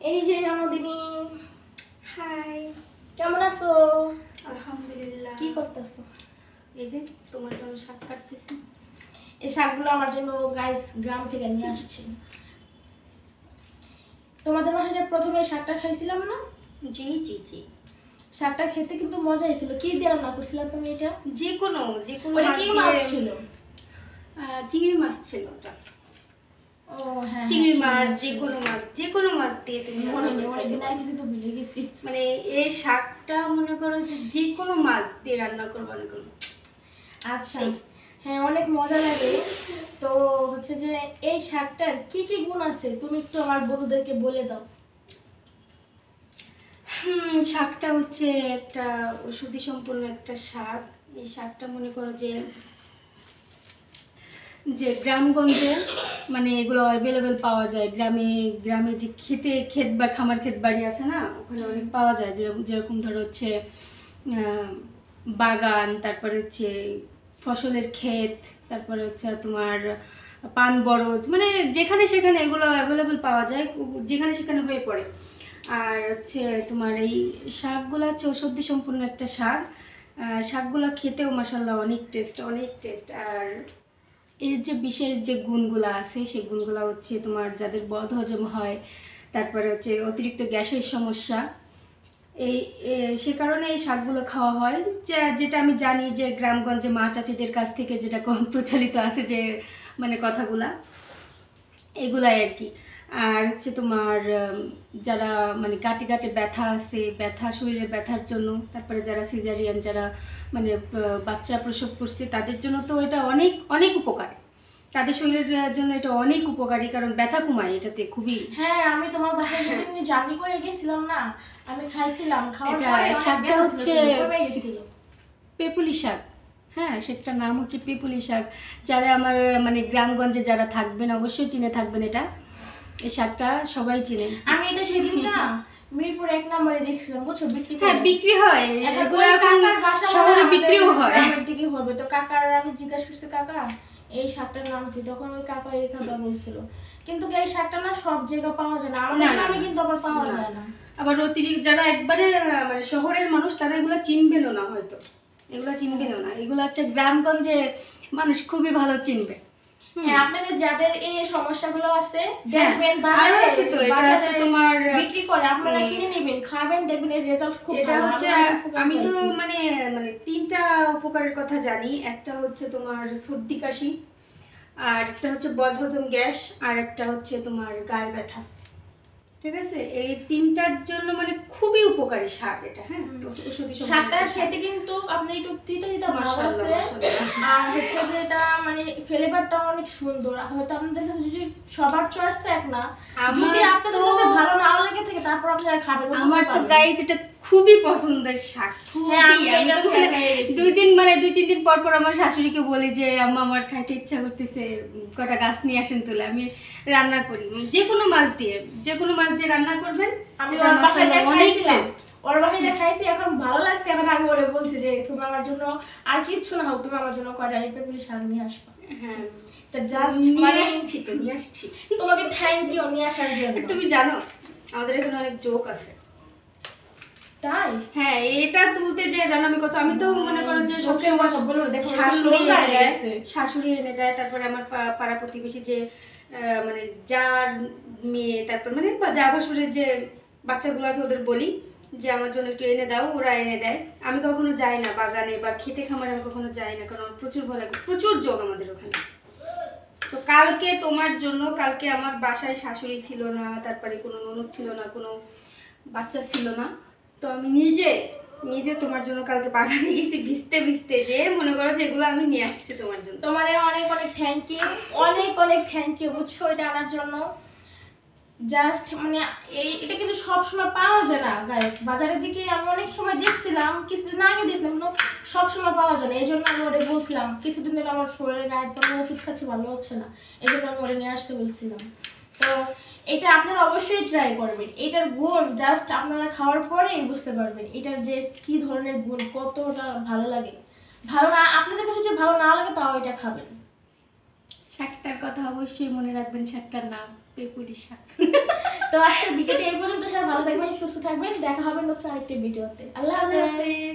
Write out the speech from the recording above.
এই যে নন্দিনী, হাই, কেমন আছো? আলহামদুলিল্লাহ। কি করতেছো? এই যে তোমার জন্য শাক কাটতেছি। এই শাকগুলো আমার জন্য গাইস গ্রাম থেকে নিয়ে আসছি। তোমাদের বাসায় প্রথমে শাকটা খাইছিলাম না? জি জি জি, শাকটা খেতে কিন্তু মজাই ছিল। কি দিয়ে রান্না করছিলা তুমি এটা? যে কোনো ওটা কি মাছ ছিল? চিংড়ি মাছ ছিল ওটা। ও হ্যাঁ, চিংড়ি মাছ, যে কোনো মাছ দিয়ে তুমি মনে নেই, অনেকদিন আগে কিন্তু ভুলে গেছি। মানে এই শাকটা মনে করো যে কোনো মাছ দিয়ে রান্না করবো মনে করো। আচ্ছা, হ্যাঁ অনেক মজা লাগে। তো হচ্ছে যে এই শাকটার কি কি গুণ আছে তুমি একটু আমার বন্ধুদেরকে বলে দাও। শাকটা হচ্ছে একটা ঔষধি সম্পন্ন একটা শাক। এই শাকটা মনে করো যে গ্রামগঞ্জে মানে এগুলো অ্যাভেলেবেল পাওয়া যায়। গ্রামে যে ক্ষেত বা খামার ক্ষেত বাড়ি আছে না, ওখানে অনেক পাওয়া যায়। যেরকম ধরো হচ্ছে বাগান, তারপরে হচ্ছে ফসলের ক্ষেত, তারপরে হচ্ছে তোমার পান বরজ, মানে যেখানে সেখানে এগুলো অ্যাভেলেবেল পাওয়া যায়, যেখানে সেখানে হয়ে পড়ে। আর হচ্ছে তোমার এই শাকগুলো হচ্ছে ঔষধি সম্পূর্ণ একটা শাক। শাকগুলো খেতেও মাশাআল্লাহ অনেক টেস্ট। আর এর যে বিশেষ যে গুণগুলো আছে সেই গুণগুলো হচ্ছে তোমার যাদের বদহজম হয়, তারপরে হচ্ছে অতিরিক্ত গ্যাসের সমস্যা, সে কারণে এই শাকগুলো খাওয়া হয়। যেটা আমি জানি যে গ্রামগঞ্জে মা চাচিদের কাছ থেকে যেটা কম প্রচলিত আছে, যে মানে কথাগুলা এগুলাই আর কি। আর হচ্ছে তোমার যারা মানে গাঁটে ব্যথা আছে, শরীরের ব্যথার জন্য, তারপরে যারা সিজারিয়ান, যারা মানে বাচ্চা প্রসব করছে, তাদের জন্য তো এটা অনেক অনেক উপকার। তাদের শরীরের জন্য এটা অনেক উপকারী, কারণ ব্যথা কমায় এটাতে খুবই। হ্যাঁ, আমি তোমার বাসায় যেদিন জার্নি করে গেছিলাম না, আমি খাইছিলাম। এটা শাকটা হচ্ছে পেপুলি শাক। হ্যাঁ, সেটার নাম হচ্ছে পেপুলি শাক। যারা আমার মানে গ্রামগঞ্জে যারা থাকবেন অবশ্যই চিনে থাকবেন এটা। এই শাকটা সবাই চিনে। আমি এটা সেদিন না মিরপুর 1 নম্বরে দেখছিলাম, বুঝছো, বিক্রি হয়। এগুলো এখন শহরে বিক্রিও হয়। গ্রামের দিকে হবে তো। কাকার আমি জিজ্ঞাসা করছি, কাকা এই শাকটার নাম কি? তখন ওই কাকা এই কথা বলছিল। কিন্তু এই শাকটা না সব জায়গায় পাওয়া যায় না, আমাদের গ্রামে কিন্তু আবার পাওয়া যায় না। আবার অতিরিক্ত যারা একবারে মানে শহরের মানুষ, তারা এগুলো চিনবেনও না, হয়তো এগুলো চিনবেনও না। এগুলো হচ্ছে গ্রামগঞ্জে মানুষ খুবই ভালো চিনবে। হ্যাঁ, আপনাদের যাদের এই সমস্যাগুলো আছে দেখবেন বাজারে আছে তো, এটা হচ্ছে তোমার বিক্রি করে, আপনারা কিনে নেবেন, খাবেন, দেখবেন এর রেজাল্ট খুব ভালো। এটা হচ্ছে আমি তো মানে 3টা উপকারের কথা জানি। একটা হচ্ছে তোমার সর্দি কাশি, আর একটা হচ্ছে বদহজম গ্যাস, আর একটা হচ্ছে তোমার গায়ে ব্যথা। ঠিক আছে, এই 3টার জন্য মানে খুবই উপকারী শাক এটা। হ্যাঁ, শাকটা খেতে কিন্তু আপনি একটু তিতা ভাব আছে, আর হচ্ছে যে এটা মানে ফ্লেভারটা অনেক সুন্দর। হয়তো আপনাদের কাছে যদি সবার চয়েস তো এক না, যদি আপনাদের কাছে ভালো না লাগে থাকে তারপর আপনারা খাবেন। আমার তো গাইস এটা খুবই পছন্দের শাক। আমি 2-3 দিন পর পর আমার শাশুড়িকে বলি যে আম্মা আমার খাইতে ইচ্ছা করতেছে, কটা গাছ নিয়ে আসেন, তুলে আমি রান্না করি। যে কোনো মাছ দিয়ে রান্না করবেন। আমি অনেক টেস্ট ওর বাসায় খাইছি, এখন ভালো লাগছে। এখন আমি ওরে বলছি যে তুমি আমার জন্য আর কিচ্ছু না হোক, তুমি আমার জন্য কয়টা পেপুলি শাক নিয়ে আসবা। হ্যাঁ, তা জাস্ট নিয়ে আসছি তোমাকে থ্যাংক ইউ নিয়ে আসার জন্য। তুমি জানো আমাদের এখানে অনেক জোক আছে। তাই? হ্যাঁ, এটা তুলতে যে জানো আমি তো মনে করো যে শাশুড়ি এনে দেয়, তারপরে আমার পাড়া প্রতিবেশী যে মানে যার মেয়ে, তারপর মানে যা ভাসুরের যে বাচ্চাগুলো আছে ওদের বলি যে আমার জন্য একটু এনে দাও, ওরা এনে দেয়। আমি কখনো যাই না বাগানে বা খেতে খামারে, আমি কখনো যাই না, কারণ প্রচুর ভয় লাগে, প্রচুর যোগ আমাদের ওখানে। তো কালকে তোমার জন্য, কালকে আমার বাসায় শাশুড়ি ছিল না, তারপরে কোনো ননদ ছিল না, কোনো বাচ্চা ছিল না, তো আমি নিজে তোমার জন্য কালকে বাগানে গেছি ভিজতে যে মনে করো যে এগুলো আমি নিয়ে আসছি তোমার জন্য। তোমার অনেক থ্যাংক ইউ, অনেক থ্যাংক ইউ, বুঝছো, এটা আনার জন্য। জাস্ট মানে এটা কিন্তু সব সময় পাওয়া যায় না গাইস। বাজারের দিকে আমি অনেক সময় দেখছিলাম, কিছুদিন আগে দেখছিলাম, কিন্তু সব সময় পাওয়া যায় না। এই জন্য আমি ওরে বলছিলাম, কিছুদিন ধরে আমার শরীরে গায়ে ওষুধ খাচ্ছি, ভালো হচ্ছে না, এই জন্য আমি ওরে নিয়ে আসতে বলছিলাম। তো এটা আপনারা অবশ্যই ট্রাই করবেন। এটার গুণ জাস্ট আপনারা খাওয়ার পরেই বুঝতে পারবেন এটার যে কি ধরনের গুণ, কতটা ভালো লাগে। ভালো না আপনাদের কাছে যদি ভালো না লাগে তাও এটা খাবেন। শাকটার কথা অবশ্যই মনে রাখবেন, শাকটার নাম পেপুলি শাক। তো আজকের ভিডিওটি এই পর্যন্ত, সবাই ভালো থাকবেন, সুস্থ থাকবেন, দেখা হবে নতুন আরেকটি ভিডিওতে। আল্লাহ হাফেজ।